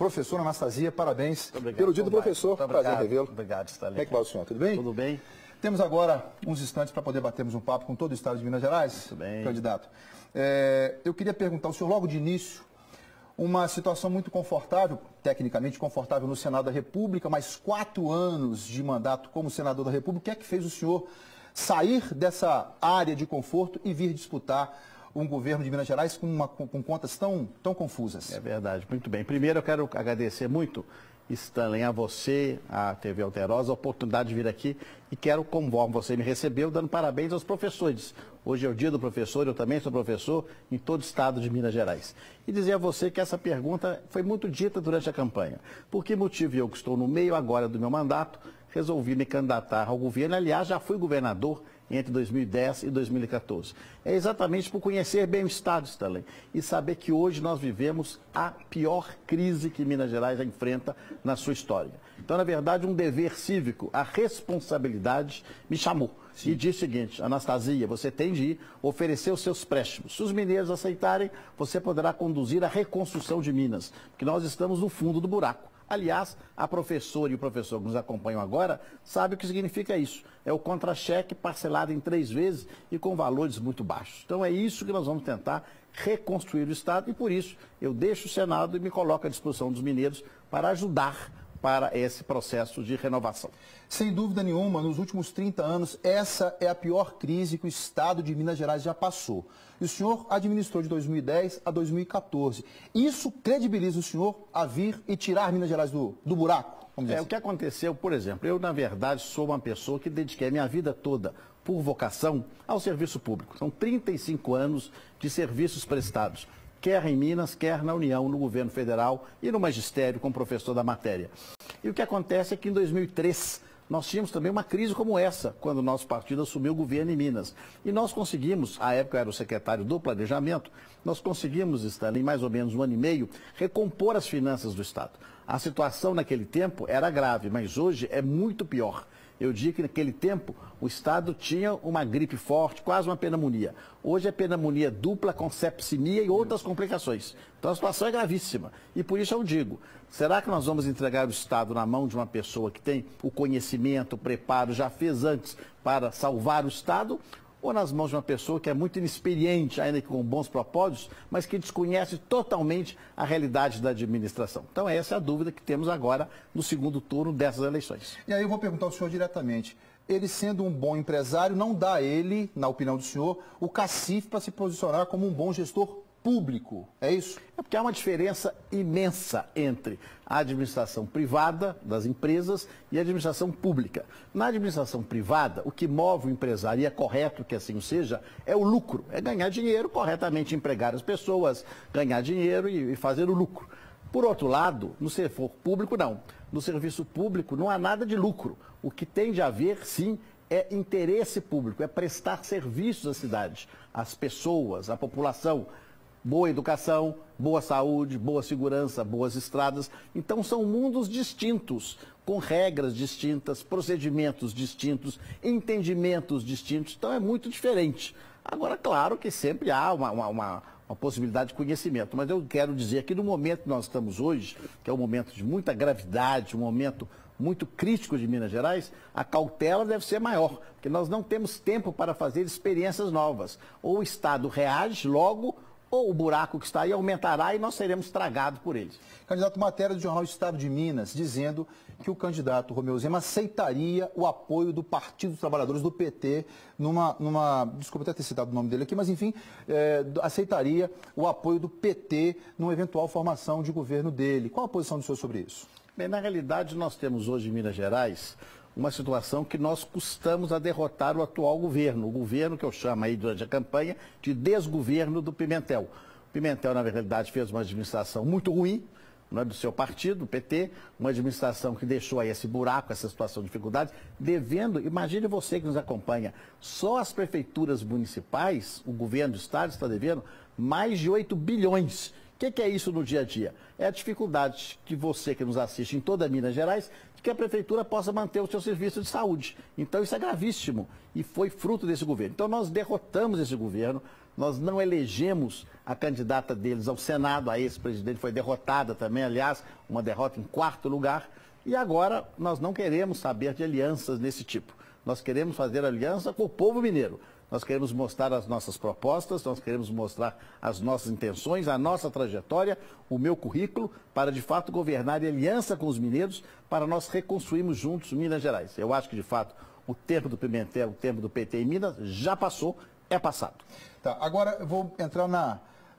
Professora Anastasia, parabéns Obrigado, pelo dia do professor. Prazer revê-lo. Obrigado, Stanley. Como é que vai o senhor? Tudo bem? Tudo bem. Temos agora uns instantes para poder batermos um papo com todo o estado de Minas Gerais. Tudo bem. Candidato. Eu queria perguntar ao senhor logo de início, uma situação muito confortável, tecnicamente confortável no Senado da República, mas 4 anos de mandato como senador da República, o que é que fez o senhor sair dessa área de conforto e vir disputar um governo de Minas Gerais com contas tão confusas? É verdade, muito bem. Primeiro eu quero agradecer muito, Stanley, a você, a TV Alterosa, a oportunidade de vir aqui e quero, como você me recebeu, dando parabéns aos professores. Hoje é o dia do professor, eu também sou professor em todo o estado de Minas Gerais. E dizer a você que essa pergunta foi muito dita durante a campanha. Por que motivo eu, que estou no meio agora do meu mandato, resolvi me candidatar ao governo? Aliás, já fui governador entre 2010 e 2014. É exatamente por conhecer bem o estado, Stanley, e saber que hoje nós vivemos a pior crise que Minas Gerais já enfrenta na sua história. Então, na verdade, um dever cívico, a responsabilidade me chamou. Sim. E disse o seguinte: Anastasia, você tem de ir oferecer os seus préstimos. Se os mineiros aceitarem, você poderá conduzir a reconstrução de Minas, porque nós estamos no fundo do buraco. Aliás, a professora e o professor que nos acompanham agora sabe o que significa isso. É o contra-cheque parcelado em 3 vezes e com valores muito baixos. Então é isso que nós vamos tentar reconstruir o Estado e por isso eu deixo o Senado e me coloco à disposição dos mineiros para ajudar para esse processo de renovação. Sem dúvida nenhuma, nos últimos 30 anos, essa é a pior crise que o estado de Minas Gerais já passou. E o senhor administrou de 2010 a 2014. Isso credibiliza o senhor a vir e tirar Minas Gerais do buraco? O que aconteceu, por exemplo, eu, na verdade, sou uma pessoa que dediquei a minha vida toda, por vocação, ao serviço público. São 35 anos de serviços prestados, quer em Minas, quer na União, no governo federal e no magistério, como professor da matéria. E o que acontece é que em 2003 nós tínhamos também uma crise como essa, quando o nosso partido assumiu o governo em Minas. E nós conseguimos, à época eu era o secretário do Planejamento, nós conseguimos, estar em mais ou menos 1 ano e meio, recompor as finanças do Estado. A situação naquele tempo era grave, mas hoje é muito pior. Eu digo que naquele tempo o Estado tinha uma gripe forte, quase uma pneumonia. Hoje é pneumonia dupla com septicemia e outras complicações. Então a situação é gravíssima. E por isso eu digo, será que nós vamos entregar o Estado na mão de uma pessoa que tem o conhecimento, o preparo, já fez antes para salvar o Estado? Ou nas mãos de uma pessoa que é muito inexperiente, ainda que com bons propósitos, mas que desconhece totalmente a realidade da administração? Então essa é a dúvida que temos agora no segundo turno dessas eleições. E aí eu vou perguntar ao senhor diretamente. Ele sendo um bom empresário, não dá a ele, na opinião do senhor, o cacife para se posicionar como um bom gestor público, é isso? É porque há uma diferença imensa entre a administração privada das empresas e a administração pública. Na administração privada, o que move o empresário, e é correto que assim seja, é o lucro, é ganhar dinheiro, corretamente empregar as pessoas, ganhar dinheiro e fazer o lucro. Por outro lado, no setor público não. No serviço público não há nada de lucro. O que tem de haver, sim, é interesse público, é prestar serviços à cidade, às pessoas, à população. Boa educação, boa saúde, boa segurança, boas estradas. Então são mundos distintos, com regras distintas, procedimentos distintos, entendimentos distintos. Então é muito diferente. Agora, claro que sempre há uma possibilidade de conhecimento, mas eu quero dizer que no momento que nós estamos hoje, que é um momento de muita gravidade, um momento muito crítico de Minas Gerais, a cautela deve ser maior, porque nós não temos tempo para fazer experiências novas. Ou o Estado reage logo, ou o buraco que está aí aumentará e nós seremos tragados por eles. Candidato, matéria do jornal Estado de Minas, dizendo que o candidato Romeu Zema aceitaria o apoio do Partido dos Trabalhadores, do PT, desculpa até ter citado o nome dele aqui, mas enfim, aceitaria o apoio do PT numa eventual formação de governo dele. Qual a posição do senhor sobre isso? Bem, na realidade, nós temos hoje em Minas Gerais uma situação que nós custamos a derrotar o atual governo, o governo que eu chamo aí durante a campanha de desgoverno do Pimentel. O Pimentel, na realidade, fez uma administração muito ruim, não é, do seu partido, do PT, uma administração que deixou aí esse buraco, essa situação de dificuldade, devendo, imagine você que nos acompanha, só as prefeituras municipais, o governo do estado está devendo mais de 8 bilhões. O que é isso no dia a dia? É a dificuldade que você que nos assiste em toda Minas Gerais, de que a prefeitura possa manter o seu serviço de saúde. Então isso é gravíssimo e foi fruto desse governo. Então nós derrotamos esse governo, Nós não elegemos a candidata deles ao Senado, a ex-presidente foi derrotada também, aliás, uma derrota em 4º lugar. E agora nós não queremos saber de alianças desse tipo. Nós queremos fazer aliança com o povo mineiro. Nós queremos mostrar as nossas propostas, nós queremos mostrar as nossas intenções, a nossa trajetória, o meu currículo, para de fato governar em aliança com os mineiros, para nós reconstruirmos juntos Minas Gerais. Eu acho que de fato o tempo do Pimentel, o tempo do PT em Minas já passou, é passado. Tá, agora eu vou entrar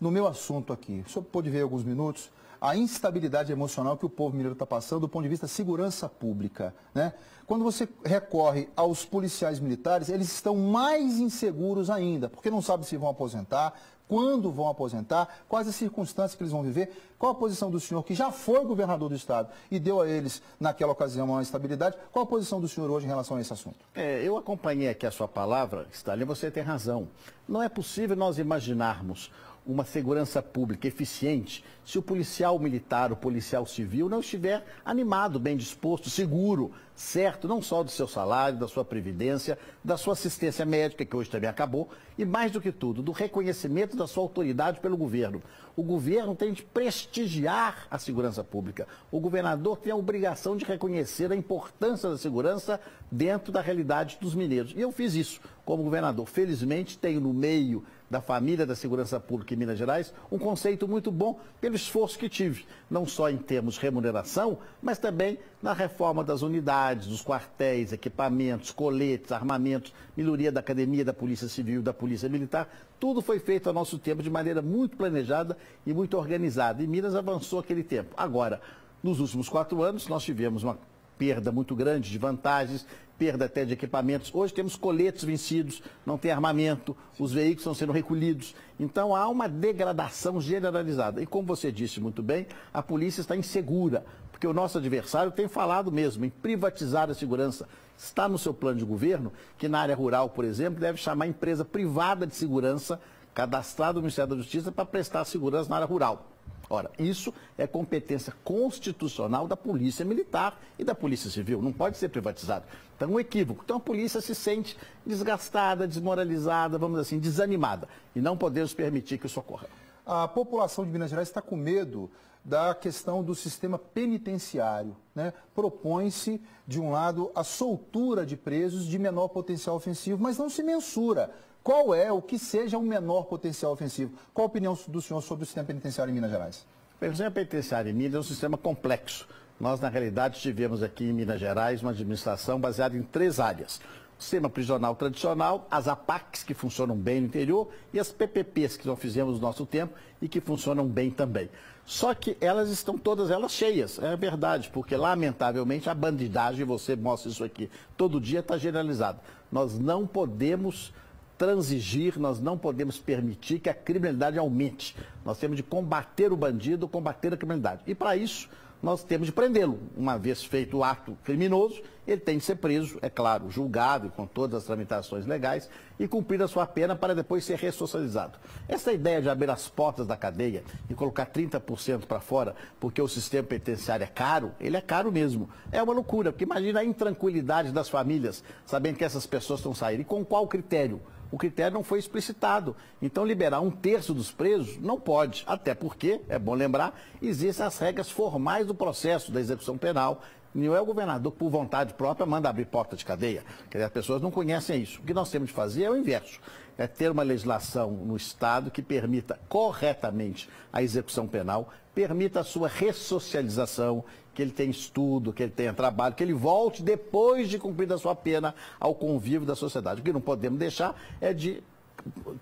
no meu assunto aqui. O senhor pôde ver alguns minutos a instabilidade emocional que o povo mineiro está passando do ponto de vista da segurança pública, né? Quando você recorre aos policiais militares, eles estão mais inseguros ainda, porque não sabem se vão aposentar, quando vão aposentar, quais as circunstâncias que eles vão viver, qual a posição do senhor, que já foi governador do Estado e deu a eles, naquela ocasião, uma estabilidade, qual a posição do senhor hoje em relação a esse assunto? Eu acompanhei aqui a sua palavra, Stalin, você tem razão. Não é possível nós imaginarmos uma segurança pública eficiente se o policial militar, o policial civil não estiver animado, bem disposto, seguro, certo, não só do seu salário, da sua previdência, da sua assistência médica, que hoje também acabou, e mais do que tudo, do reconhecimento da sua autoridade pelo governo. O governo tem de prestigiar a segurança pública. O governador tem a obrigação de reconhecer a importância da segurança dentro da realidade dos mineiros. E eu fiz isso como governador. Felizmente, tenho no meio da família da segurança pública em Minas Gerais, um conceito muito bom pelo esforço que tive, não só em termos de remuneração, mas também na reforma das unidades, dos quartéis, equipamentos, coletes, armamentos, melhoria da academia, da Polícia Civil, da Polícia Militar. Tudo foi feito ao nosso tempo de maneira muito planejada e muito organizada. E Minas avançou aquele tempo. Agora, nos últimos 4 anos, nós tivemos uma perda muito grande de vantagens, perda até de equipamentos. Hoje temos coletes vencidos, não tem armamento, os veículos estão sendo recolhidos. Então há uma degradação generalizada. E como você disse muito bem, a polícia está insegura, porque o nosso adversário tem falado mesmo em privatizar a segurança. Está no seu plano de governo que na área rural, por exemplo, deve chamar empresa privada de segurança cadastrada no Ministério da Justiça para prestar segurança na área rural. Ora, isso é competência constitucional da Polícia Militar e da Polícia Civil, não pode ser privatizado. Então, é um equívoco. Então, a polícia se sente desgastada, desmoralizada, vamos dizer assim, desanimada. E não podemos permitir que isso ocorra. A população de Minas Gerais está com medo da questão do sistema penitenciário, né? Propõe-se, de um lado, a soltura de presos de menor potencial ofensivo, mas não se mensura qual é o que seja um menor potencial ofensivo. Qual a opinião do senhor sobre o sistema penitenciário em Minas Gerais? O sistema penitenciário em Minas é um sistema complexo. Nós, na realidade, tivemos aqui em Minas Gerais uma administração baseada em 3 áreas. O sistema prisional tradicional, as APACs, que funcionam bem no interior, e as PPPs, que nós fizemos no nosso tempo e que funcionam bem também. Só que elas estão todas elas cheias, é verdade, porque lamentavelmente a bandidagem, você mostra isso aqui todo dia, está generalizada. Nós não podemos transigir, nós não podemos permitir que a criminalidade aumente. Nós temos de combater o bandido, combater a criminalidade. E para isso, nós temos de prendê-lo. Uma vez feito o ato criminoso, ele tem de ser preso, é claro, julgado com todas as tramitações legais e cumprir a sua pena para depois ser ressocializado. Essa ideia de abrir as portas da cadeia e colocar 30% para fora, porque o sistema penitenciário é caro, ele é caro mesmo. É uma loucura, porque imagina a intranquilidade das famílias, sabendo que essas pessoas estão saindo. E com qual critério? O critério não foi explicitado. Então, liberar 1/3 dos presos não pode. Até porque, é bom lembrar, existem as regras formais do processo da execução penal. Não é o governador que, por vontade própria, manda abrir porta de cadeia. Quer dizer, as pessoas não conhecem isso. O que nós temos de fazer é o inverso. É ter uma legislação no Estado que permita corretamente a execução penal, permita a sua ressocialização, que ele tenha estudo, que ele tenha trabalho, que ele volte depois de cumprir a sua pena ao convívio da sociedade. O que não podemos deixar é de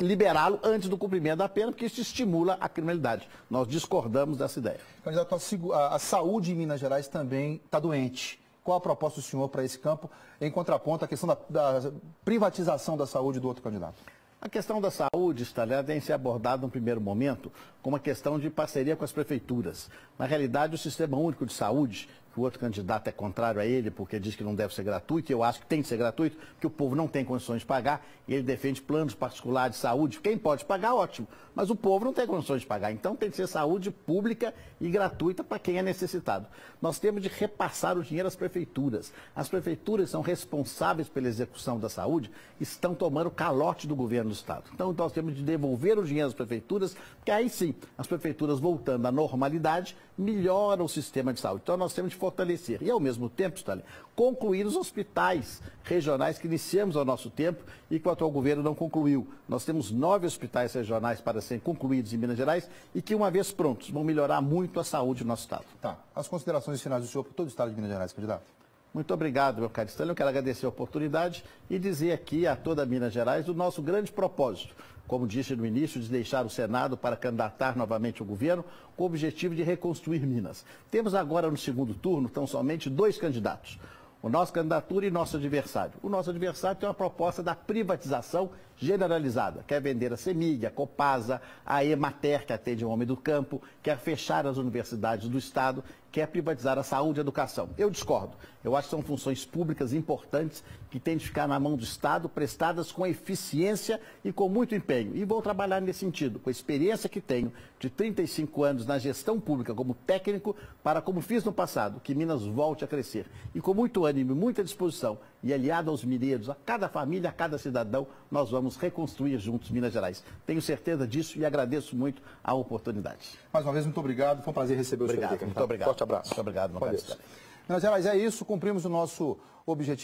liberá-lo antes do cumprimento da pena, porque isso estimula a criminalidade. Nós discordamos dessa ideia. Candidato, a saúde em Minas Gerais também está doente. Qual a proposta do senhor para esse campo, em contraponto à questão da privatização da saúde do outro candidato? A questão da saúde, Stalin, tem que ser abordada no primeiro momento como uma questão de parceria com as prefeituras. Na realidade, o Sistema Único de Saúde que o outro candidato é contrário a ele, porque diz que não deve ser gratuito, e eu acho que tem que ser gratuito, porque o povo não tem condições de pagar, e ele defende planos particulares de saúde. Quem pode pagar, ótimo, mas o povo não tem condições de pagar, então tem que ser saúde pública e gratuita para quem é necessitado. Nós temos de repassar o dinheiro às prefeituras. As prefeituras são responsáveis pela execução da saúde, estão tomando calote do governo do Estado. Então nós temos de devolver o dinheiro às prefeituras, porque aí sim, as prefeituras voltando à normalidade, melhora o sistema de saúde. Então nós temos de fortalecer e, ao mesmo tempo, Stanley, concluir os hospitais regionais que iniciamos ao nosso tempo e que o atual governo não concluiu. Nós temos 9 hospitais regionais para serem concluídos em Minas Gerais e que, uma vez prontos, vão melhorar muito a saúde do nosso Estado. Tá. As considerações finais do senhor para todo o Estado de Minas Gerais, candidato? Muito obrigado, meu caro Stanley. Eu quero agradecer a oportunidade e dizer aqui a toda Minas Gerais o nosso grande propósito, como disse no início, de deixar o Senado para candidatar novamente o governo com o objetivo de reconstruir Minas. Temos agora no segundo turno, tão somente 2 candidatos. O nosso candidatura e nosso adversário. O nosso adversário tem uma proposta da privatização generalizada. Quer vender a CEMIG, a Copasa, a Emater, que atende o homem do campo, quer fechar as universidades do Estado, quer privatizar a saúde e a educação. Eu discordo. Eu acho que são funções públicas importantes que têm de ficar na mão do Estado, prestadas com eficiência e com muito empenho. E vou trabalhar nesse sentido, com a experiência que tenho de 35 anos na gestão pública como técnico, para, como fiz no passado, que Minas volte a crescer. E com muito ânimo, muita disposição e aliado aos mineiros, a cada família, a cada cidadão, nós vamos reconstruir juntos Minas Gerais. Tenho certeza disso e agradeço muito a oportunidade. Mais uma vez, muito obrigado. Foi um prazer receber o senhor aqui. Muito obrigado. Forte abraço. Muito obrigado, meu caro Stanley. Minas Gerais, é isso. Cumprimos o nosso objetivo.